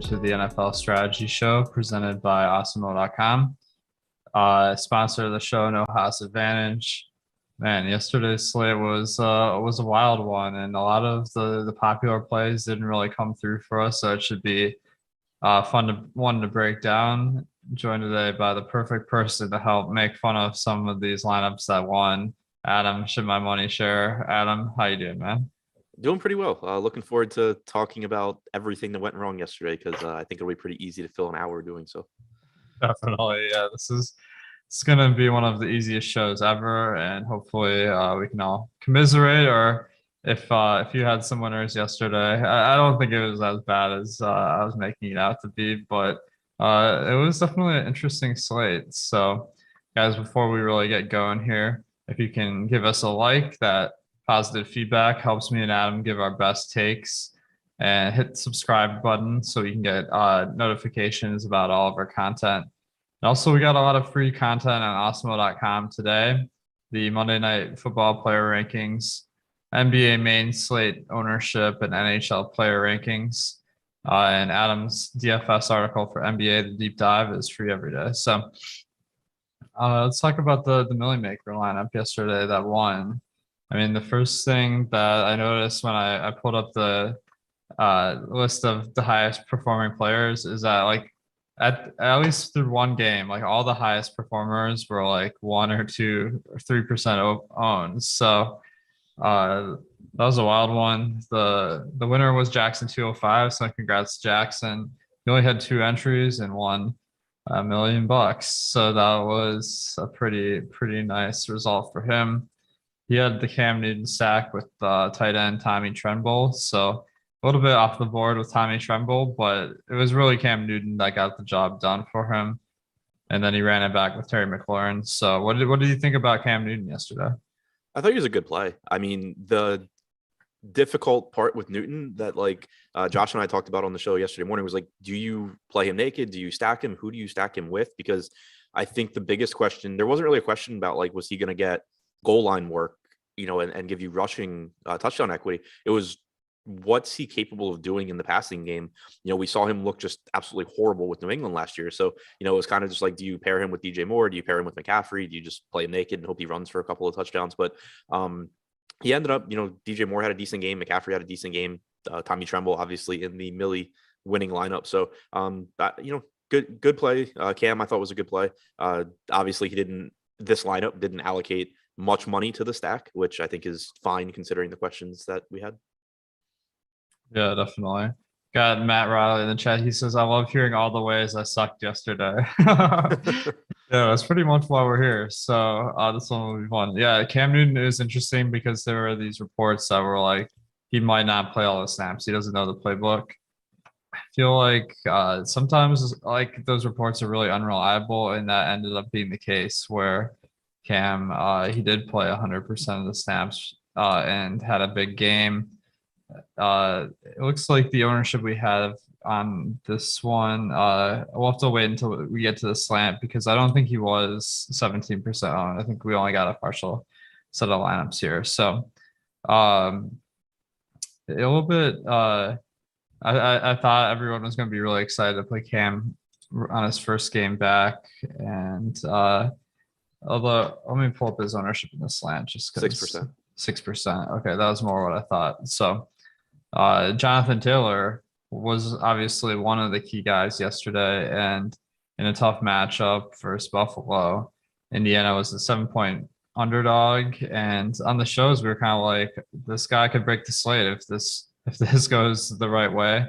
to the NFL Strategy Show presented by Awesemo.com. Sponsor of the show, No House Advantage. Man, yesterday's slate was a wild one, and a lot of the popular plays didn't really come through for us. So it should be one to break down. Joined today by the perfect person to help make fun of some of these lineups that won. Adam, should my money share? Adam, how you doing, man? Doing pretty well. Looking forward to talking about everything that went wrong yesterday because I think it'll be pretty easy to fill an hour doing so. Definitely, yeah. It's gonna be one of the easiest shows ever, and hopefully we can all commiserate. Or if you had some winners yesterday, I don't think it was as bad as I was making it out to be, but it was definitely an interesting slate. So, guys, before we really get going here, if you can give us a like, that positive feedback helps me and Adam give our best takes, and hit the subscribe button so you can get notifications about all of our content. And also, we got a lot of free content on Awesemo.com today. The Monday Night Football player rankings, NBA main slate ownership, and NHL player rankings. And Adam's DFS article for NBA, the deep dive, is free every day. So let's talk about the Millie Maker lineup yesterday that won. I mean, the first thing that I noticed when I pulled up the list of the highest performing players is that, like, at least through one game, like, all the highest performers were like 1 or 2 or 3% owned. So that was a wild one. The winner was Jackson 205. So congrats, Jackson. He only had 2 entries and won $1 million. So that was a pretty nice result for him. He had the Cam Newton stack with tight end Tommy Tremble. So a little bit off the board with Tommy Tremble, but it was really Cam Newton that got the job done for him. And then he ran it back with Terry McLaurin. So what did you think about Cam Newton yesterday? I thought he was a good play. I mean, the difficult part with Newton that, like, Josh and I talked about on the show yesterday morning was, like, do you play him naked? Do you stack him? Who do you stack him with? Because I think the biggest question, there wasn't really a question about, like, was he going to get goal line work, and give you rushing touchdown equity. It was, what's he capable of doing in the passing game? We saw him look just absolutely horrible with New England last year. So, it was kind of just like, do you pair him with DJ Moore? Do you pair him with McCaffrey? Do you just play him naked and hope he runs for a couple of touchdowns? But he ended up, DJ Moore had a decent game. McCaffrey had a decent game. Tommy Tremble, obviously, in the Millie winning lineup. So, good play. Cam, I thought, was a good play. Obviously, this lineup didn't allocate much money to the stack, which I think is fine considering the questions that we had. Yeah, definitely. Got Matt Riley in the chat. He says, I love hearing all the ways I sucked yesterday. Yeah, that's pretty much why we're here. So this one will be fun. Yeah, Cam Newton is interesting because there were these reports that were like, he might not play all the snaps. He doesn't know the playbook. I feel like sometimes, like, those reports are really unreliable, and that ended up being the case where Cam, he did play 100% of the snaps and had a big game. It looks like the ownership we have on this one, we'll have to wait until we get to the slant because I don't think he was 17% owned. I think we only got a partial set of lineups here. So a little bit, I thought everyone was going to be really excited to play Cam on his first game back. And although, let me pull up his ownership in the slant just because 6%. 6%. Okay, that was more what I thought. So Jonathan Taylor was obviously one of the key guys yesterday, and in a tough matchup versus Buffalo, Indiana was a 7-point underdog. And on the shows, we were kind of like, this guy could break the slate if this goes the right way.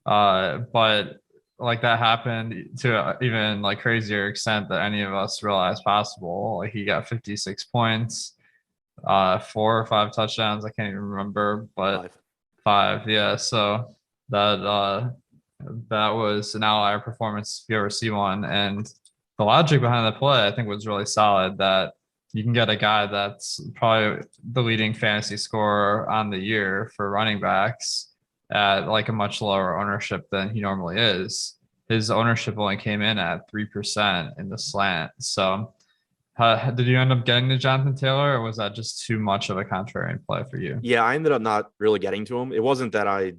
But like, that happened to even like crazier extent that any of us realized possible. Like, he got 56 points, 4 or 5 touchdowns. I can't even remember, but 5. Yeah. So that was an outlier performance if you ever see one. And the logic behind the play, I think, was really solid, that you can get a guy that's probably the leading fantasy scorer on the year for running backs at like a much lower ownership than he normally is. His ownership only came in at 3% in the slant. So did you end up getting to Jonathan Taylor, or was that just too much of a contrarian play for you? Yeah, I ended up not really getting to him. It wasn't that I,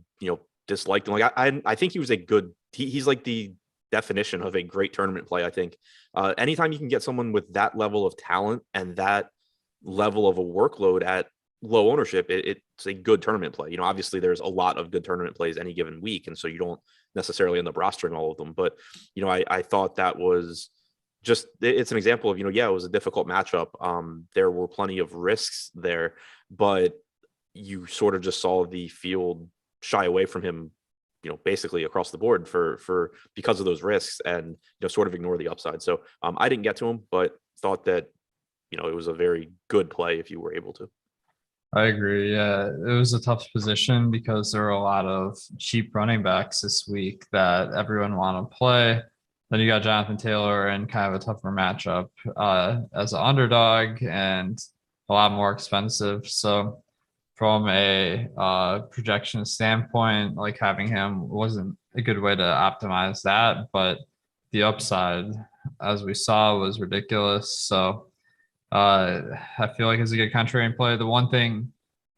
disliked him. Like, I think he was a good he's like the definition of a great tournament play. I think anytime you can get someone with that level of talent and that level of a workload at low ownership, it's a good tournament play. You know, obviously there's a lot of good tournament plays any given week, and so you don't necessarily end up rostering all of them. But you know, I thought that was just, it's an example of, you know, yeah, it was a difficult matchup. There were plenty of risks there, but you sort of just saw the field shy away from him, you know, basically across the board for because of those risks, and you know, sort of ignore the upside. So I didn't get to him, but thought that, you know, it was a very good play if you were able to. I agree. Yeah, it was a tough position because there were a lot of cheap running backs this week that everyone wanted to play. Then you got Jonathan Taylor in kind of a tougher matchup as an underdog and a lot more expensive. So from a projection standpoint, like having him wasn't a good way to optimize that, but the upside, as we saw, was ridiculous. So I feel like it's a good contrarian play. The one thing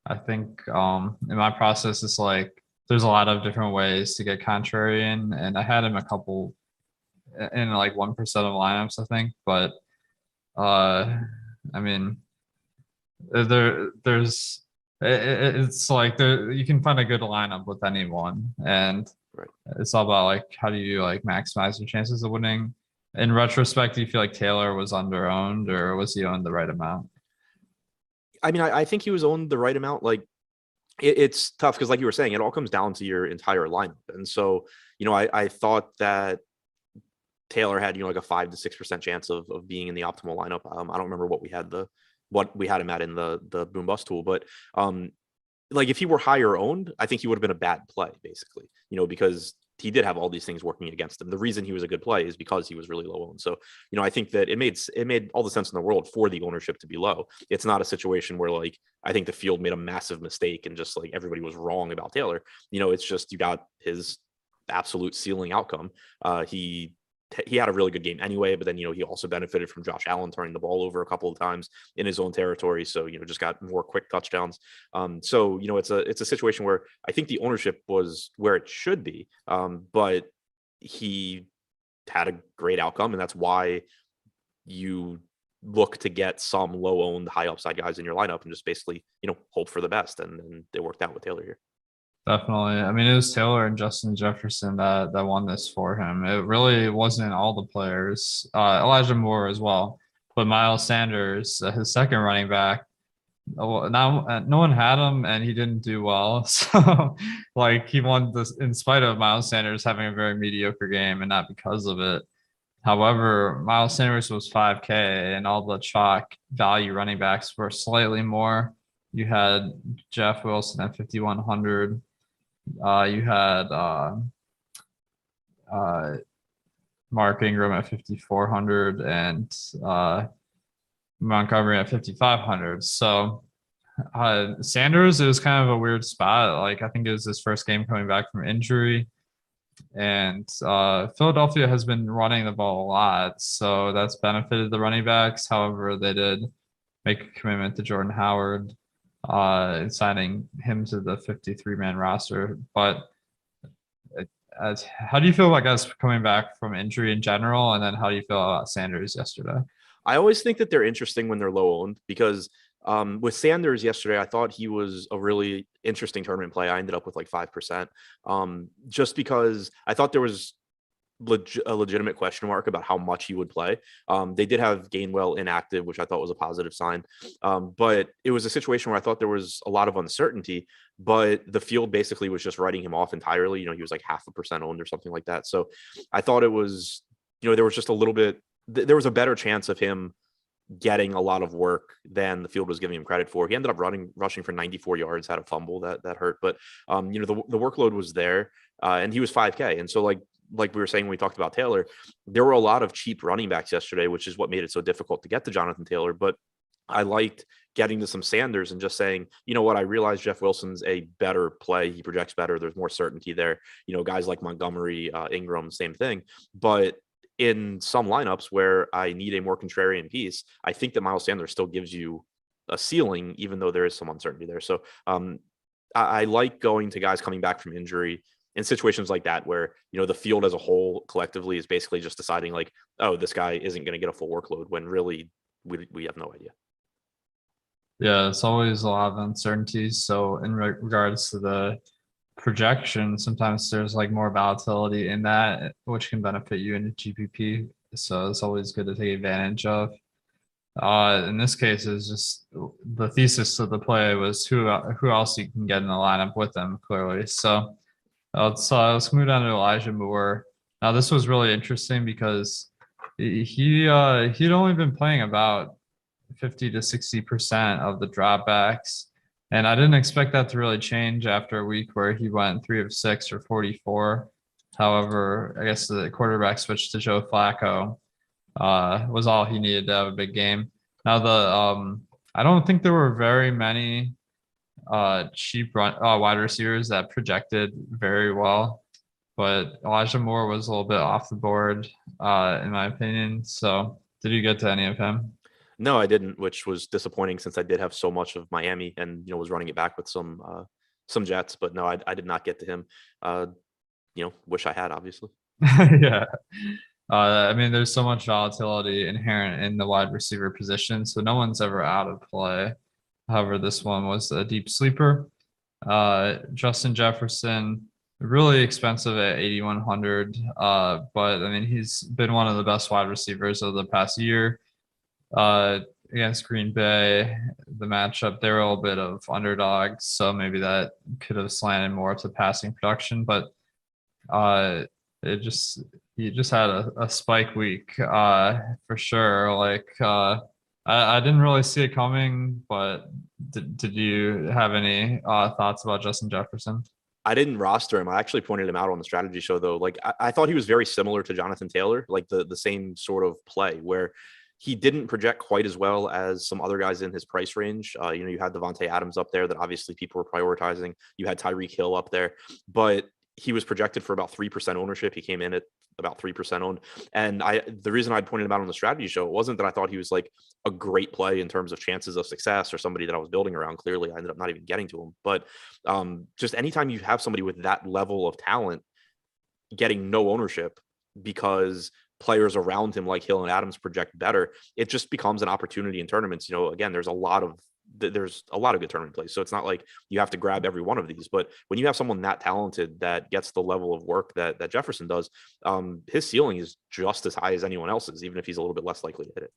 I think in my process is like there's a lot of different ways to get contrarian, and I had him a couple in like 1% of lineups, I think. But I mean, there's it's like you can find a good lineup with anyone, and Right. it's all about like how do you like maximize your chances of winning. In retrospect, do you feel like Taylor was under-owned, or was he owned the right amount? I mean, I think he was owned the right amount. Like it's tough because, like you were saying, it all comes down to your entire lineup. And so, you know, I thought that Taylor had, you know, like a 5 to 6% chance of being in the optimal lineup. I don't remember what we had him at in the boom bust tool, but like if he were higher owned, I think he would have been a bad play, basically, you know, because he did have all these things working against him. The reason he was a good play is because he was really low owned. So, you know, I think that it made all the sense in the world for the ownership to be low. It's not a situation where like I think the field made a massive mistake and just like everybody was wrong about Taylor. You know, it's just you got his absolute ceiling outcome. He had a really good game anyway, but then, you know, he also benefited from Josh Allen turning the ball over a couple of times in his own territory. So, you know, just got more quick touchdowns. So, you know, it's a situation where I think the ownership was where it should be. But he had a great outcome, and that's why you look to get some low owned, high upside guys in your lineup and just basically, you know, hope for the best. And it worked out with Taylor here. Definitely. I mean, it was Taylor and Justin Jefferson that won this for him. It really wasn't all the players. Elijah Moore as well, but Miles Sanders, his second running back. Now, no one had him, and he didn't do well. So, like, he won this in spite of Miles Sanders having a very mediocre game, and not because of it. However, Miles Sanders was 5K, and all the chalk value running backs were slightly more. You had Jeff Wilson at 5,100. You had Mark Ingram at 5,400 and Montgomery at 5,500. So Sanders, it was kind of a weird spot. Like I think it was his first game coming back from injury, and Philadelphia has been running the ball a lot, so that's benefited the running backs. However, they did make a commitment to Jordan Howard, signing him to the 53-man roster. But how do you feel about guys coming back from injury in general? And then how do you feel about Sanders yesterday? I always think that they're interesting when they're low owned because with Sanders yesterday, I thought he was a really interesting tournament play. I ended up with like 5%, just because I thought there was a legitimate question mark about how much he would play. They did have Gainwell inactive, which I thought was a positive sign. But it was a situation where I thought there was a lot of uncertainty, but the field basically was just writing him off entirely. You know, he was like 0.5% owned or something like that. So I thought it was, you know, there was just a little bit, there was a better chance of him getting a lot of work than the field was giving him credit for. He ended up rushing for 94 yards, had a fumble that hurt, but you know, the workload was there, and he was 5K. And so like we were saying when we talked about Taylor, there were a lot of cheap running backs yesterday, which is what made it so difficult to get to Jonathan Taylor. But I liked getting to some Sanders and just saying, you know what, I realize Jeff Wilson's a better play. He projects better. There's more certainty there. You know, guys like Montgomery, Ingram, same thing. But in some lineups where I need a more contrarian piece, I think that Miles Sanders still gives you a ceiling, even though there is some uncertainty there. So I like going to guys coming back from injury in situations like that where, the field as a whole collectively is basically just deciding like, oh, this guy isn't going to get a full workload, when really we have no idea. Yeah, it's always a lot of uncertainties. So in regards to the projection, sometimes there's like more volatility in that, which can benefit you in a GPP. So it's always good to take advantage of. In this case, is just the thesis of the play was who else you can get in the lineup with them, clearly. So let's move down to Elijah Moore. Now this was really interesting because he'd only been playing about 50 to 60% of the dropbacks. And I didn't expect that to really change after a week where he went 3 of 6 or 44. However, I guess the quarterback switch to Joe Flacco was all he needed to have a big game. Now I don't think there were very many cheap wide receivers that projected very well, but Elijah Moore was a little bit off the board in my opinion. So did you get to any of him? No, I didn't, which was disappointing since I did have so much of Miami and was running it back with some Jets. But no, I did not get to him. Wish I had, obviously. Yeah. I mean, there's so much volatility inherent in the wide receiver position, so no one's ever out of play. However, this one was a deep sleeper. Justin Jefferson, really expensive at 8,100, but I mean, he's been one of the best wide receivers of the past year. Against Green Bay, the matchup, they were a little bit of underdogs, so maybe that could have slanted more to passing production, but he just had a spike week for sure. Like I didn't really see it coming, but did you have any thoughts about Justin Jefferson? I didn't roster him. I actually pointed him out on the strategy show though. Like I thought he was very similar to Jonathan Taylor, like the same sort of play where he didn't project quite as well as some other guys in his price range. You had Devontae Adams up there that obviously people were prioritizing. You had Tyreek Hill up there, but he was projected for about 3% ownership. He came in at about 3% owned. And the reason I pointed him out on the strategy show, it wasn't that I thought he was like a great play in terms of chances of success or somebody that I was building around. Clearly, I ended up not even getting to him. But just anytime you have somebody with that level of talent getting no ownership because players around him like Hill and Adams project better, it just becomes an opportunity in tournaments. Again, there's a lot of good tournament plays. So it's not like you have to grab every one of these, but when you have someone that talented that gets the level of work that Jefferson does, his ceiling is just as high as anyone else's, even if he's a little bit less likely to hit it.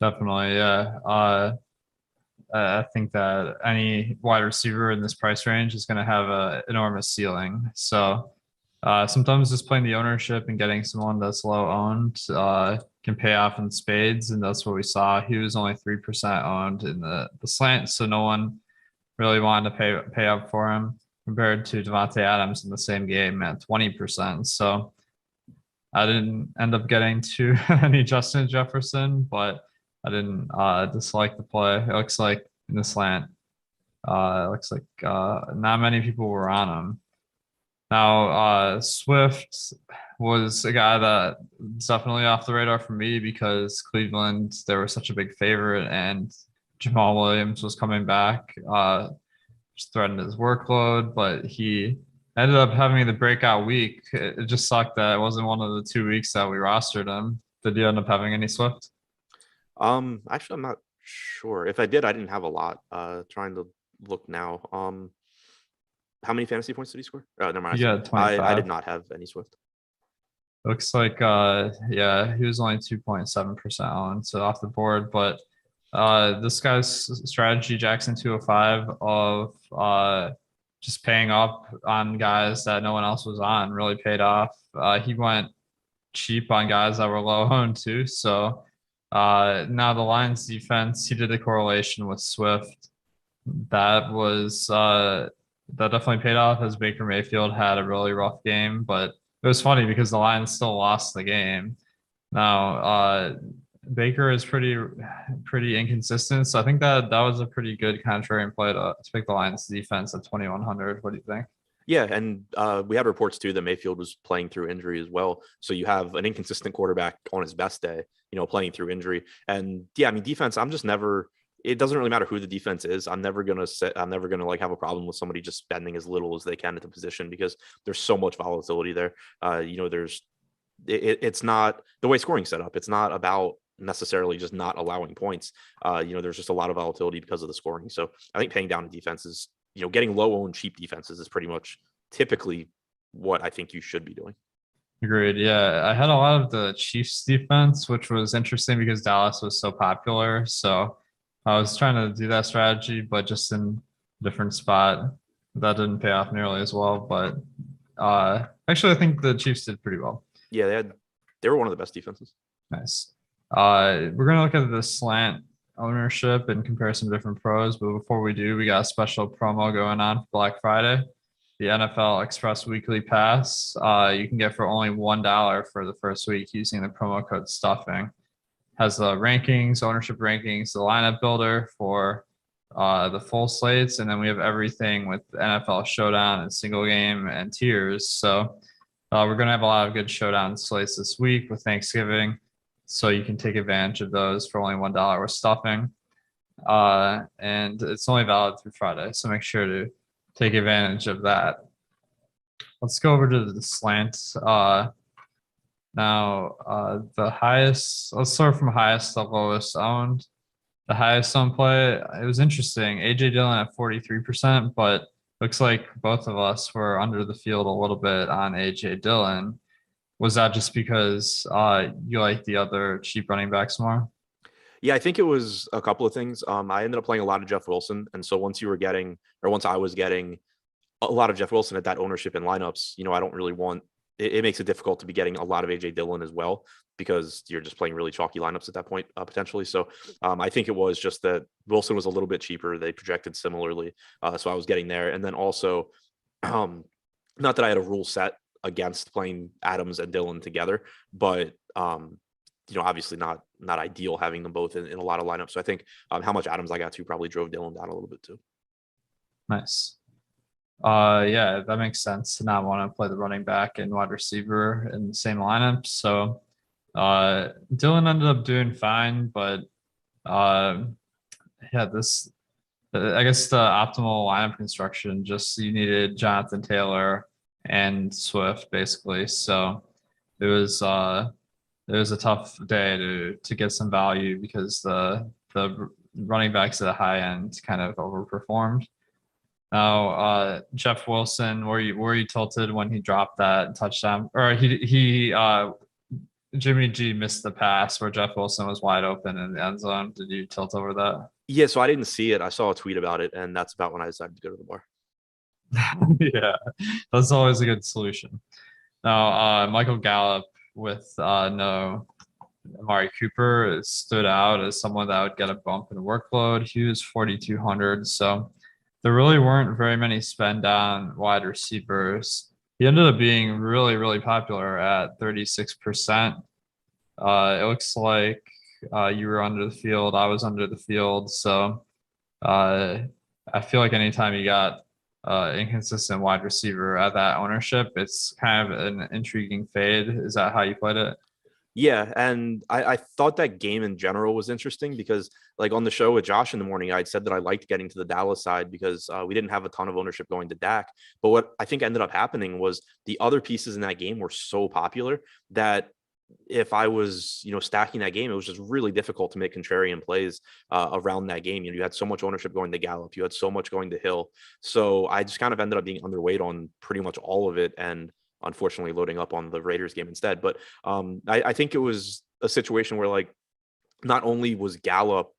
Definitely. Yeah. I think that any wide receiver in this price range is going to have an enormous ceiling. So sometimes just playing the ownership and getting someone that's low owned can pay off in spades, and that's what we saw. He was only 3% owned in the slant, so no one really wanted to pay up for him compared to Devontae Adams in the same game at 20%. So I didn't end up getting to any Justin Jefferson, but I didn't dislike the play. It looks like in the slant, not many people were on him. Now, Swift was a guy that's definitely off the radar for me because Cleveland, they were such a big favorite, and Jamal Williams was coming back, just threatened his workload, but he ended up having the breakout week. It just sucked that it wasn't one of the 2 weeks that we rostered him. Did you end up having any Swift? Actually, I'm not sure. If I did, I didn't have a lot. Trying to look now. How many fantasy points did he score? Oh, never mind. Yeah, 25. I did not have any Swift. Looks like, he was only 2.7% on, so off the board. But this guy's strategy, Jackson 205, of just paying up on guys that no one else was on, really paid off. He went cheap on guys that were low owned too. So now the Lions defense, he did a correlation with Swift. That definitely paid off as Baker Mayfield had a really rough game, but it was funny because the Lions still lost the game. Now, Baker is pretty inconsistent, so I think that was a pretty good contrarian play to pick the Lions defense at 2,100. What do you think? Yeah, and we had reports too that Mayfield was playing through injury as well. So you have an inconsistent quarterback on his best day, playing through injury. And yeah, I mean, defense, I'm just never it doesn't really matter who the defense is. I'm never gonna like have a problem with somebody just spending as little as they can at the position because there's so much volatility there. It's not the way scoring's set up. It's not about necessarily just not allowing points. There's just a lot of volatility because of the scoring. So I think paying down to defenses, getting low owned cheap defenses is pretty much typically what I think you should be doing. Agreed. Yeah, I had a lot of the Chiefs defense, which was interesting because Dallas was so popular. So I was trying to do that strategy, but just in a different spot. That didn't pay off nearly as well. But actually, I think the Chiefs did pretty well. Yeah, they were one of the best defenses. Nice. We're gonna look at the slant ownership and compare some different pros. But before we do, we got a special promo going on for Black Friday. The NFL Express Weekly Pass, you can get for only $1 for the first week using the promo code stuffing. Has the rankings, ownership rankings, the lineup builder for the full slates, and then we have everything with the NFL Showdown and single game and tiers. So we're going to have a lot of good showdown slates this week with Thanksgiving, so you can take advantage of those for only $1 with stuffing. And it's only valid through Friday, so make sure to take advantage of that. Let's go over to the slants. The highest, let's start from highest to lowest owned. The highest owned play, it was interesting. AJ Dillon at 43%, but looks like both of us were under the field a little bit on AJ Dillon. Was that just because you like the other cheap running backs more? Yeah, I think it was a couple of things. I ended up playing a lot of Jeff Wilson. And so once I was getting a lot of Jeff Wilson at that ownership in lineups, I don't really want it makes it difficult to be getting a lot of AJ Dillon as well, because you're just playing really chalky lineups at that point, potentially. So I think it was just that Wilson was a little bit cheaper. They projected similarly. So I was getting there. And then also, not that I had a rule set against playing Adams and Dillon together, but obviously not ideal having them both in a lot of lineups. So I think how much Adams I got to probably drove Dillon down a little bit too. Nice. Yeah, that makes sense to not want to play the running back and wide receiver in the same lineup. So Dillon ended up doing fine, but I guess the optimal lineup construction, just you needed Jonathan Taylor and Swift basically. So it was a tough day to get some value because the running backs at the high end kind of overperformed. Now, Jeff Wilson, were you tilted when he dropped that touchdown, or Jimmy G missed the pass where Jeff Wilson was wide open in the end zone? Did you tilt over that? Yeah, so I didn't see it. I saw a tweet about it, and that's about when I decided to go to the bar. Yeah, that's always a good solution. Now, Michael Gallup with no Amari Cooper stood out as someone that would get a bump in workload. He was 4,200, so there really weren't very many spend down wide receivers. He ended up being really, really popular at 36%. It looks like you were under the field. I was under the field. So I feel like anytime you got inconsistent wide receiver at that ownership, it's kind of an intriguing fade. Is that how you played it? Yeah, and I thought that game in general was interesting because, like, on the show with Josh in the morning, I'd said that I liked getting to the Dallas side because we didn't have a ton of ownership going to Dak. But what I think ended up happening was the other pieces in that game were so popular that if I was, stacking that game, it was just really difficult to make contrarian plays around that game. You had so much ownership going to Gallup, you had so much going to Hill. So I just kind of ended up being underweight on pretty much all of it, and unfortunately loading up on the Raiders game instead. But I think it was a situation where, like, not only was Gallup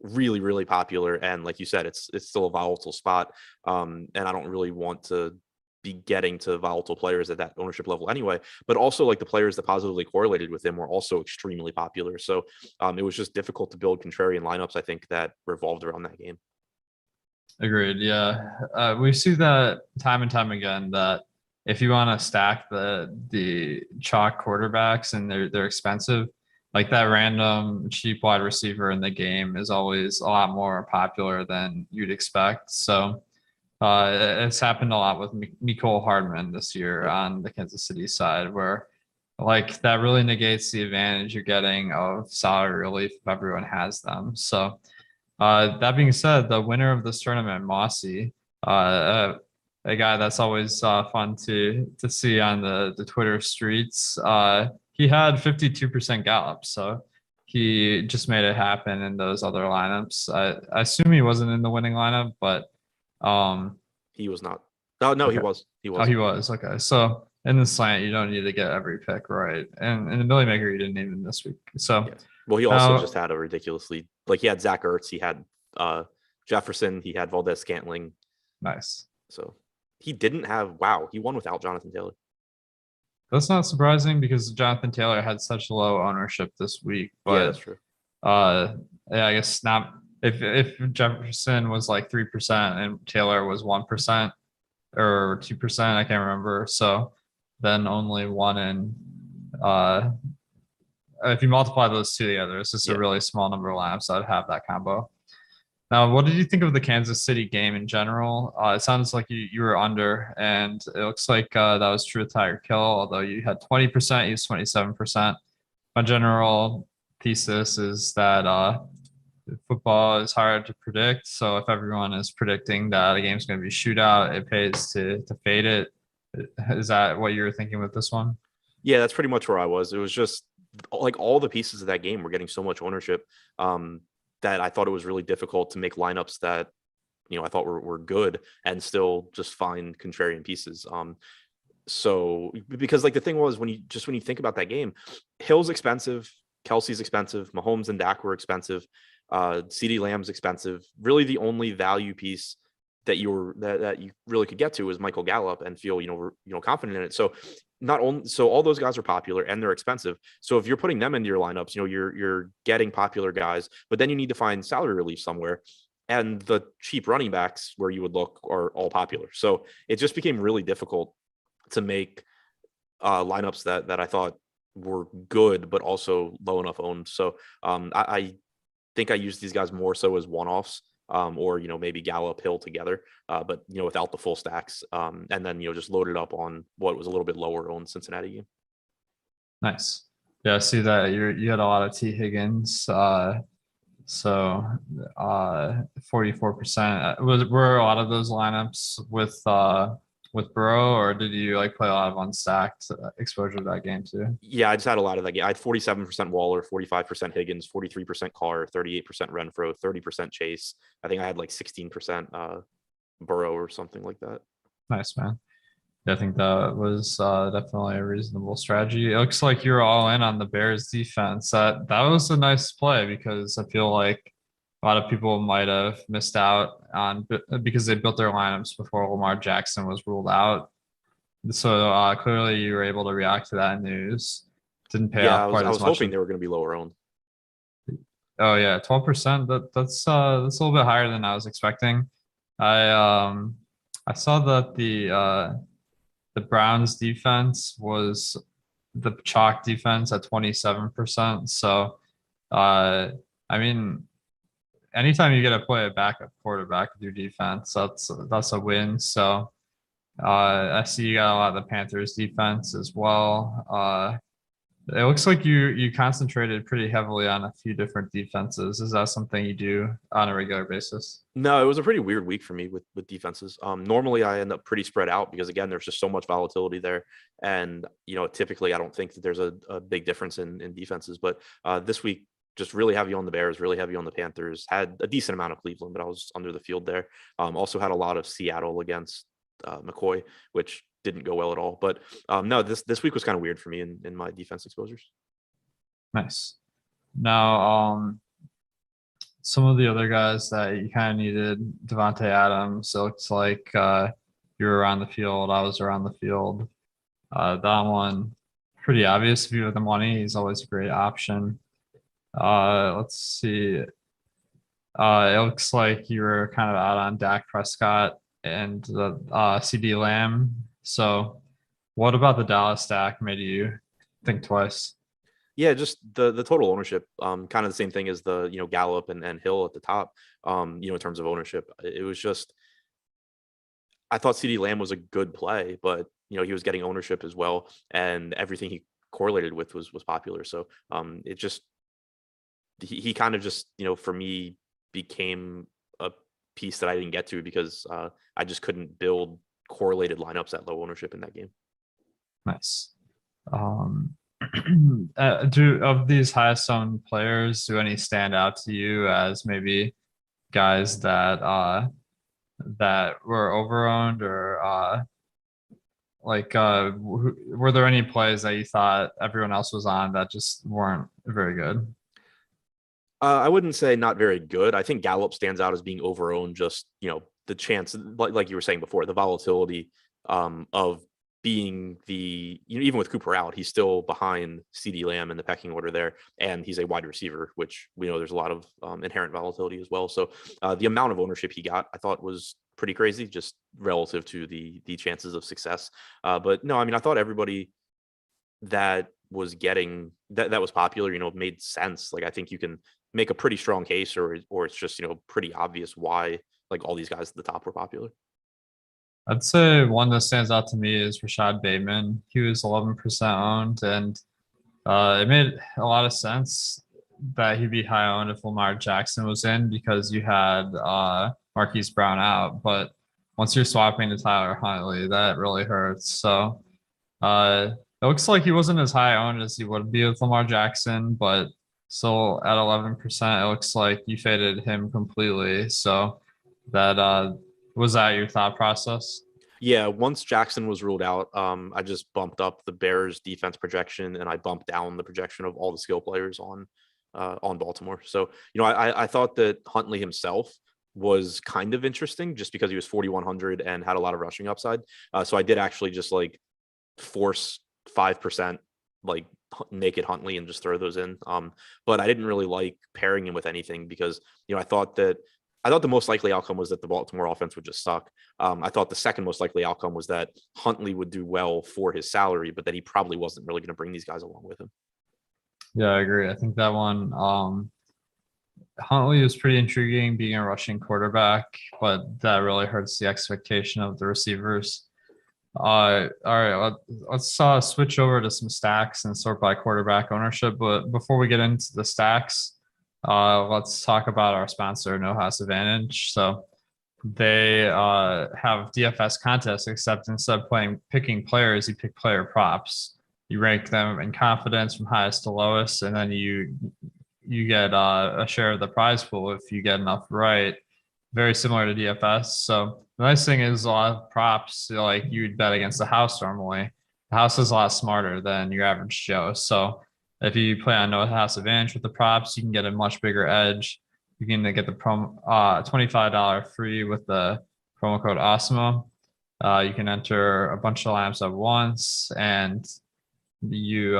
really, really popular, and like you said, it's still a volatile spot, and I don't really want to be getting to volatile players at that ownership level anyway, but also, like, the players that positively correlated with him were also extremely popular. So it was just difficult to build contrarian lineups, I think, that revolved around that game. Agreed. Yeah. We see that time and time again, that if you want to stack the chalk quarterbacks and they're expensive, like that random cheap wide receiver in the game is always a lot more popular than you'd expect. So it's happened a lot with Mecole Hardman this year on the Kansas City side, where, like, that really negates the advantage you're getting of salary relief if everyone has them. So That being said, the winner of this tournament, Mossy, a guy that's always fun to see on the Twitter streets. He had 52% Gallup, so he just made it happen in those other lineups. I assume he wasn't in the winning lineup, but He was not. No, he okay. was. He Oh, was. he was. Okay. So in the slant, you don't need to get every pick right. And in the Billy Maker, you didn't even this week. So Yeah. Well, he also just now, had a ridiculously he had Zach Ertz, he had Jefferson, he had Valdez Scantling. nice. So he didn't have he won without Jonathan Taylor. That's not surprising because Jonathan Taylor had such low ownership this week. Yeah, that's But true. yeah, I guess not. If Jefferson was like 3% and Taylor was 1% or 2%, I can't remember. So then only one in if you multiply those two together, it's just a Yeah. really small number of lineups that would have that combo. Now, what did you think of the Kansas City game in general? It sounds like you were under, and it looks like that was true with Tyreek Hill, although you had 20%, used 27%. My general thesis is that football is hard to predict. So if everyone is predicting that a game's going to be shootout, it pays to fade it. Is that what you were thinking with this one? Yeah, that's pretty much where I was. It was just like all the pieces of that game were getting so much ownership that I thought it was really difficult to make lineups that I thought were good and still just find contrarian pieces. So because like the thing was when you think about that game, Hill's expensive, Kelsey's expensive, Mahomes and Dak were expensive, CeeDee Lamb's expensive. Really, the only value piece that you really could get to is Michael Gallup and feel confident in it. So all those guys are popular and they're expensive. So if you're putting them into your lineups, you're getting popular guys, but then you need to find salary relief somewhere. And the cheap running backs where you would look are all popular. So it just became really difficult to make lineups that I thought were good, but also low enough owned. So I think I used these guys more so as one-offs, or maybe Gallup Hill together, but without the full stacks, and then just loaded up on what was a little bit lower owned Cincinnati game. Nice. Yeah, I see that you had a lot of T Higgins. So 44%. Were a lot of those lineups with Burrow, or did you like play a lot of unstacked exposure to that game too? Yeah, I just had a lot of that game. I had 47% Waller, 45% Higgins, 43% Carr, 38% Renfro, 30% Chase. I think I had like 16% Burrow or something like that. Nice, man. Yeah, I think that was definitely a reasonable strategy. It looks like you're all in on the Bears defense. That was a nice play because I feel like a lot of people might have missed out on because they built their lineups before Lamar Jackson was ruled out. So clearly you were able to react to that news. Didn't pay Yeah, off quite I as was much. hoping they were going to be lower owned. Oh yeah, 12%. That's a little bit higher than I was expecting. I saw that the Browns defense was the chalk defense at 27%. So I mean, anytime you get to play a backup quarterback with your defense, that's a win. So I see you got a lot of the Panthers defense as well. It looks like you concentrated pretty heavily on a few different defenses. Is that something you do on a regular basis? No, it was a pretty weird week for me with defenses. Normally I end up pretty spread out because again, there's just so much volatility there. And typically I don't think that there's a big difference in defenses. But this week, just really heavy on the Bears, really heavy on the Panthers, had a decent amount of Cleveland, but I was under the field there. Also had a lot of Seattle against McCoy, which didn't go well at all. But no, this week was kind of weird for me in my defense exposures. Nice. Now, some of the other guys that you kind of needed, Devontae Adams. It looks like you were around the field. I was around the field. That one, pretty obvious if you have the money. He's always a great option. Let's see. It looks like you were kind of out on Dak Prescott and the CeeDee Lamb. So, what about the Dallas stack made you think twice? Yeah, just the total ownership, kind of the same thing as the Gallup and Hill at the top, in terms of ownership. It was just I thought CeeDee Lamb was a good play, but he was getting ownership as well, and everything he correlated with was popular. So it just he kind of just for me became a piece that I didn't get to because I just couldn't build correlated lineups at low ownership in that game. Nice. Do of these highest owned players, do any stand out to you as maybe guys that were overowned, or were there any plays that you thought everyone else was on that just weren't very good? I wouldn't say not very good. I think Gallup stands out as being overowned. Just the chance, like you were saying before, the volatility of being even with Cooper out, he's still behind CeeDee Lamb in the pecking order there, and he's a wide receiver, which we know there's a lot of inherent volatility as well. So the amount of ownership he got, I thought was pretty crazy, just relative to the chances of success. But no, I mean, I thought everybody that was getting that was popular, made sense. Like I think you can make a pretty strong case, or it's just pretty obvious why like all these guys at the top were popular. I'd say one that stands out to me is Rashad Bateman. He was 11% owned, and it made a lot of sense that he'd be high owned if Lamar Jackson was in, because you had Marquise Brown out. But once you're swapping to Tyler Huntley, that really hurts. So it looks like he wasn't as high owned as he would be with Lamar Jackson, but still at 11%, it looks like you faded him completely. So that was that your thought process? Yeah, once Jackson was ruled out, I just bumped up the Bears defense projection, and I bumped down the projection of all the skill players on Baltimore. So, I thought that Huntley himself was kind of interesting just because he was 4,100 and had a lot of rushing upside. So I did actually just like force 5% like naked Huntley and just throw those in. But I didn't really like pairing him with anything because, I thought the most likely outcome was that the Baltimore offense would just suck. I thought the second most likely outcome was that Huntley would do well for his salary, but that he probably wasn't really going to bring these guys along with him. Yeah, I agree. I think that one, Huntley was pretty intriguing being a rushing quarterback, but that really hurts the expectation of the receivers. All right, let's switch over to some stacks and sort by quarterback ownership. But before we get into the stacks, let's talk about our sponsor, No House Advantage. So they have DFS contests, except instead of picking players, you pick player props. You rank them in confidence from highest to lowest, and then you get a share of the prize pool if you get enough right. Very similar to DFS. So the nice thing is a lot of props, like you'd bet against the house normally. The house is a lot smarter than your average Joe. So if you play on No House Advantage with the props, you can get a much bigger edge. You can get the $25 free with the promo code Awesemo. You can enter a bunch of lineups at once, and you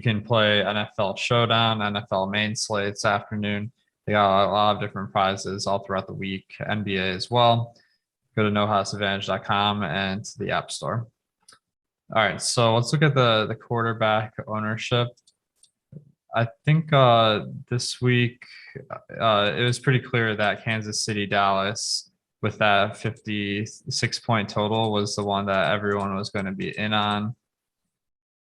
can play NFL Showdown, NFL main slates afternoon. They got a lot of different prizes all throughout the week, NBA as well. Go to nohouseadvantage.com and to the App Store. All right, so let's look at the quarterback ownership. I think this week it was pretty clear that Kansas City, Dallas, with that 56-point total, was the one that everyone was going to be in on.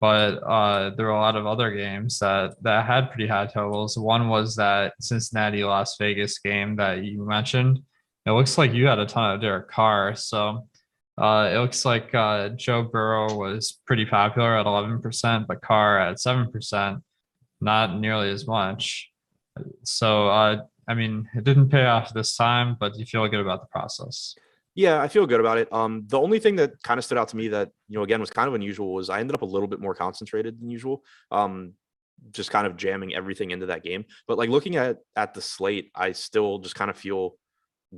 But there were a lot of other games that had pretty high totals. One was that Cincinnati Las Vegas game that you mentioned. It looks like you had a ton of Derek Carr. So it looks like Joe Burrow was pretty popular at 11%, but Carr at 7%, not nearly as much. So, I mean, it didn't pay off this time, but you feel good about the process. Yeah, I feel good about it. The only thing that kind of stood out to me that, again, was kind of unusual was I ended up a little bit more concentrated than usual. Just kind of jamming everything into that game. But like looking at the slate, I still just kind of feel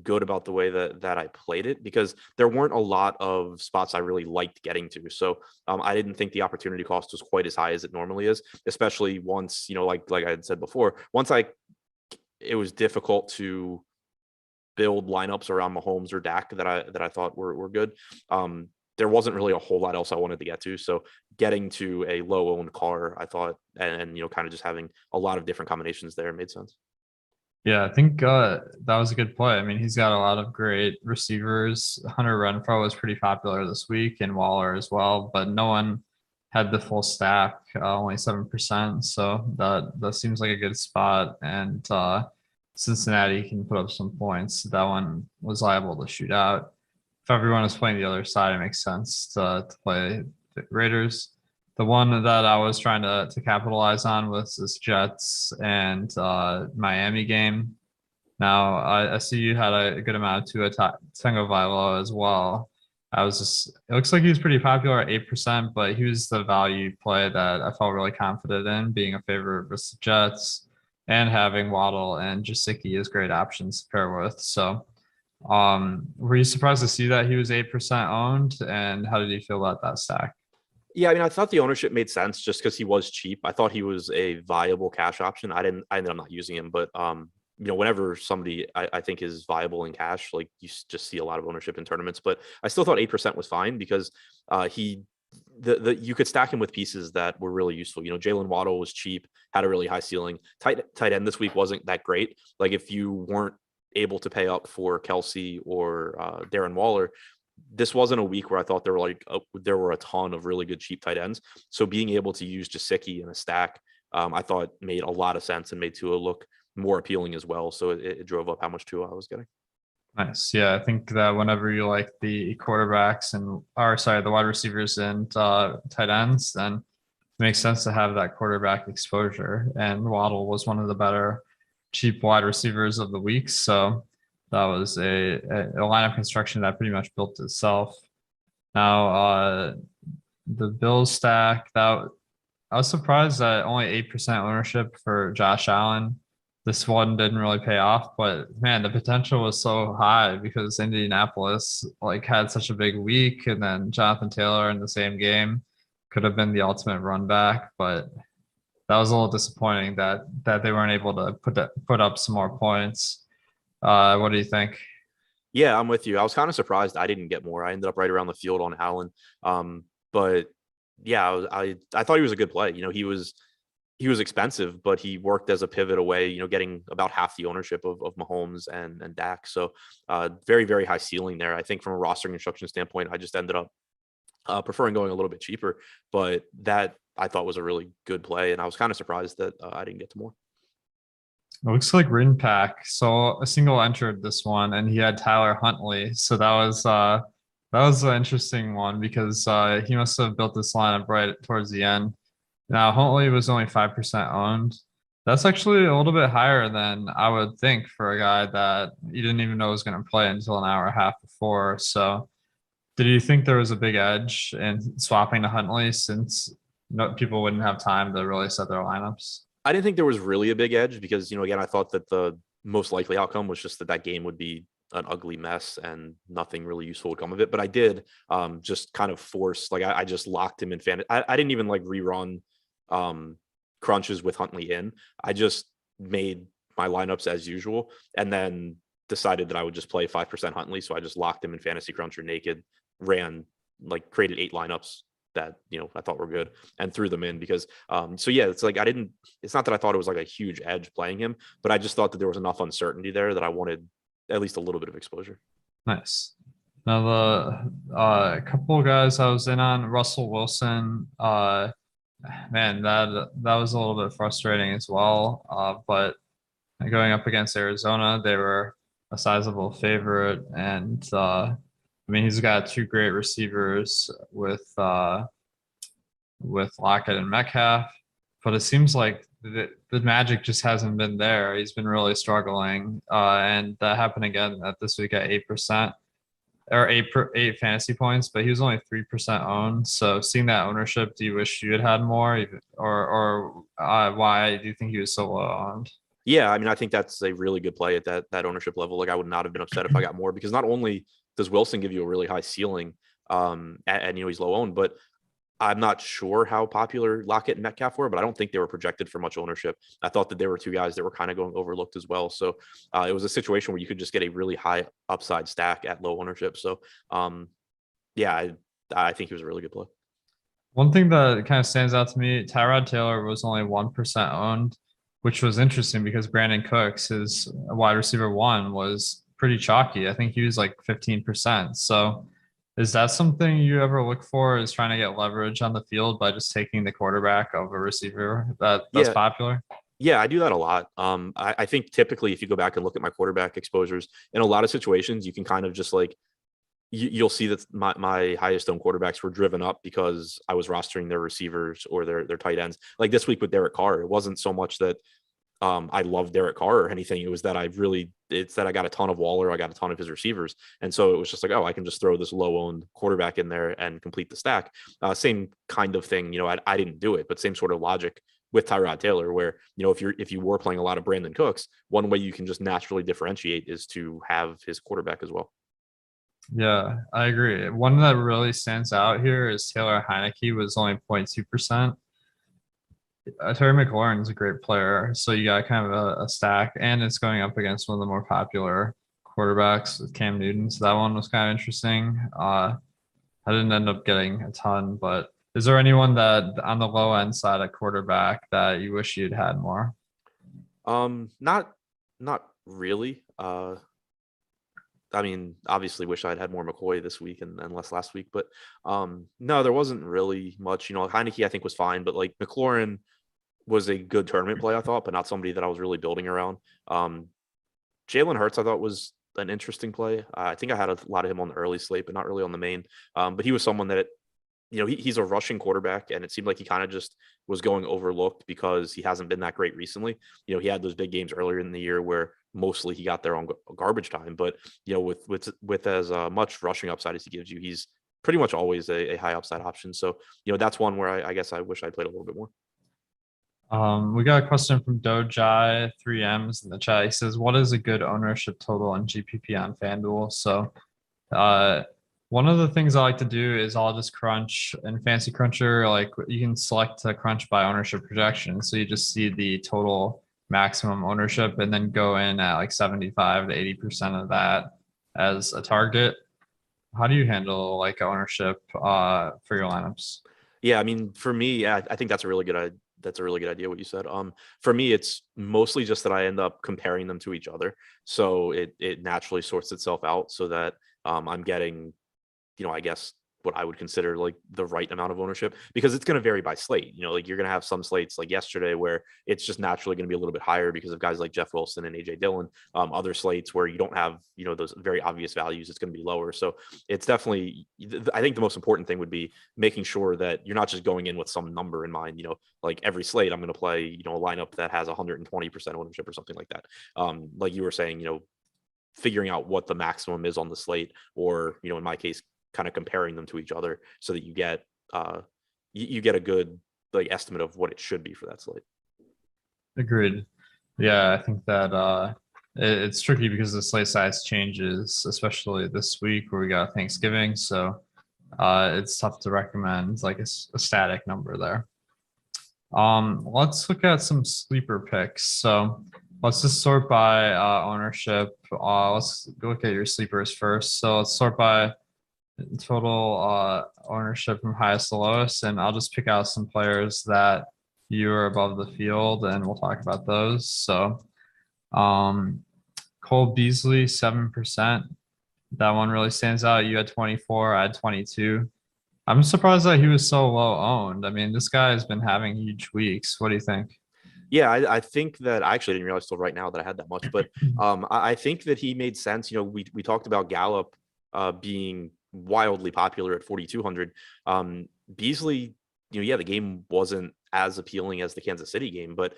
good about the way that I played it because there weren't a lot of spots I really liked getting to. So I didn't think the opportunity cost was quite as high as it normally is, especially once, like I had said before, it was difficult to build lineups around Mahomes or Dak that I thought were good. There wasn't really a whole lot else I wanted to get to. So getting to a low owned Carr, I thought, and kind of just having a lot of different combinations there made sense. Yeah, I think that was a good play. I mean, he's got a lot of great receivers. Hunter Renfrow was pretty popular this week, and Waller as well, but no one had the full stack, only 7%. So that seems like a good spot. And Cincinnati can put up some points. That one was liable to shoot out. If everyone is playing the other side, it makes sense to play the Raiders. The one that I was trying to capitalize on was this Jets and Miami game. Now, I see you had a good amount to Tagovailoa as well. It looks like he was pretty popular at 8%, but he was the value play that I felt really confident in, being a favorite versus the Jets and having Waddle and Gesicki as great options to pair with. So, were you surprised to see that he was 8% owned? And how did you feel about that stack? Yeah, I mean, I thought the ownership made sense just because he was cheap. I thought he was a viable cash option. I ended up not using him, but whenever somebody I think is viable in cash, like you just see a lot of ownership in tournaments. But I still thought 8% was fine because you could stack him with pieces that were really useful. Jalen Waddle was cheap, had a really high ceiling. Tight end this week wasn't that great. Like if you weren't able to pay up for Kelsey or Darren Waller, this wasn't a week where I thought there were a ton of really good cheap tight ends. So being able to use Gesicki in a stack, I thought made a lot of sense and made Tua look more appealing as well. So it drove up how much Tua I was getting. Nice. Yeah, I think that whenever you like the quarterbacks the wide receivers and tight ends, then it makes sense to have that quarterback exposure. And Waddle was one of the better cheap wide receivers of the week. So that was a lineup construction that pretty much built itself. Now, the Bills stack, I was surprised that only 8% ownership for Josh Allen. This one didn't really pay off, but man, the potential was so high because Indianapolis had such a big week, and then Jonathan Taylor in the same game could have been the ultimate run back, but that was a little disappointing that they weren't able to put up some more points. What do you think? Yeah, I'm with you. I was kind of surprised I didn't get more. I ended up right around the field on Allen. But yeah, I thought he was a good play. He was expensive, but he worked as a pivot away, getting about half the ownership of Mahomes and Dak. So very, very high ceiling there. I think from a roster construction standpoint, I just ended up preferring going a little bit cheaper, but that I thought was a really good play. And I was kind of surprised that I didn't get to more. It looks like Rinpack. So a single entered this one, and he had Tyler Huntley. So that was an interesting one because he must have built this lineup right towards the end. Now Huntley was only 5% owned. That's actually a little bit higher than I would think for a guy that you didn't even know was going to play until an hour and a half before. So, did you think there was a big edge in swapping to Huntley since people wouldn't have time to really set their lineups? I didn't think there was really a big edge because, again, I thought that the most likely outcome was just that game would be an ugly mess and nothing really useful would come of it. But I did just kind of force, I just locked him in fantasy. I didn't even rerun crunches with Huntley in. I just made my lineups as usual and then decided that I would just play 5% Huntley. So I just locked him in fantasy cruncher naked, created 8 lineups that I thought were good and threw them in because it's it's not that I thought it was a huge edge playing him, but I just thought that there was enough uncertainty there that I wanted at least a little bit of exposure. Nice. Now the couple of guys I was in on, Russell Wilson, man, that was a little bit frustrating as well. But going up against Arizona, they were a sizable favorite, and he's got 2 great receivers with Lockett and Metcalf, but it seems like the magic just hasn't been there. He's been really struggling, and that happened again this week at 8%. Or 8 fantasy points, but he was only 3% owned. So seeing that ownership, do you wish you had more, or why do you think he was so low owned? Yeah, I think that's a really good play at that ownership level. I would not have been upset if I got more because not only does Wilson give you a really high ceiling, and he's low owned, but I'm not sure how popular Lockett and Metcalf were, but I don't think they were projected for much ownership. I thought that there were 2 guys that were kind of going overlooked as well. So it was a situation where you could just get a really high upside stack at low ownership. So I think he was a really good play. One thing that kind of stands out to me, Tyrod Taylor was only 1% owned, which was interesting because Brandon Cooks, his wide receiver 1, was pretty chalky. I think he was 15%. So Is that something you ever look for? Is trying to get leverage on the field by just taking the quarterback of a receiver that's Yeah, popular? yeah, I do that a lot. I think typically if you go back and look at my quarterback exposures, in a lot of situations, you can kind of just like you'll see that my highest owned quarterbacks were driven up because I was rostering their receivers or their tight ends. Like this week with Derek Carr, it wasn't so much that I love Derek Carr or anything. It was that it's that I got a ton of Waller, I got a ton of his receivers. And so it was just like, oh, I can just throw this low owned quarterback in there and complete the stack. Same kind of thing. I didn't do it, but same sort of logic with Tyrod Taylor, where, if you were playing a lot of Brandon Cooks, one way you can just naturally differentiate is to have his quarterback as well. Yeah, I agree. One that really stands out here is Taylor Heineke was only 0.2%. Terry McLaurin is a great player, so you got kind of a stack, and it's going up against one of the more popular quarterbacks with Cam Newton. So that one was kind of interesting. I didn't end up getting a ton, but is there anyone that on the low end side at quarterback that you wish you'd had more? Not really. I mean, obviously wish I'd had more McCoy this week and less last week, but no, there wasn't really much. Heineke I think was fine, but like McLaurin was a good tournament play, I thought, but not somebody that I was really building around. Jalen Hurts I thought was an interesting play. I think I had a lot of him on the early slate, but not really on the main. But he was someone that he's a rushing quarterback, and it seemed like he kind of just was going overlooked because he hasn't been that great recently. He had those big games earlier in the year where mostly he got there on garbage time, but with as much rushing upside as he gives you, he's pretty much always a high upside option. So that's one where I guess I wish I played a little bit more. We got a question from Dojai 3Ms in the chat. He says, "What is a good ownership total on GPP on FanDuel?" So, one of the things I like to do is I'll just crunch in Fancy Cruncher. Like you can select to crunch by ownership projection, so you just see the total maximum ownership, and then go in at like 75 to 80% of that as a target. How do you handle like ownership for your lineups? Yeah, I mean, for me, I think that's a really good idea what you said. For me, it's mostly just that I end up comparing them to each other, so it naturally sorts itself out so that I'm getting, I guess what I would consider like the right amount of ownership, because it's going to vary by slate. Like you're going to have some slates like yesterday where it's just naturally going to be a little bit higher because of guys like Jeff Wilson and AJ Dillon. Other slates where you don't have, those very obvious values, it's going to be lower. So it's definitely, I think the most important thing would be making sure that you're not just going in with some number in mind. Like every slate I'm going to play, a lineup that has 120% ownership or something like that. Like you were saying, figuring out what the maximum is on the slate, or in my case, kind of comparing them to each other so that you get a good like estimate of what it should be for that slate. Agreed. Yeah, I think that it's tricky because the slate size changes, especially this week where we got Thanksgiving. So it's tough to recommend like a static number there. Let's look at some sleeper picks. So let's just sort by ownership. Let's look at your sleepers first. So let's sort by total ownership from highest to lowest, and I'll just pick out some players that you are above the field, and we'll talk about those. So Cole Beasley 7%, that one really stands out. You had 24, I had 22. I'm surprised that he was so low owned. I mean, this guy has been having huge weeks. What do you think? Yeah, I think that I actually didn't realize till right now that I had that much, but I think that he made sense. We talked about Gallup being wildly popular at 4,200. Beasley, the game wasn't as appealing as the Kansas City game, but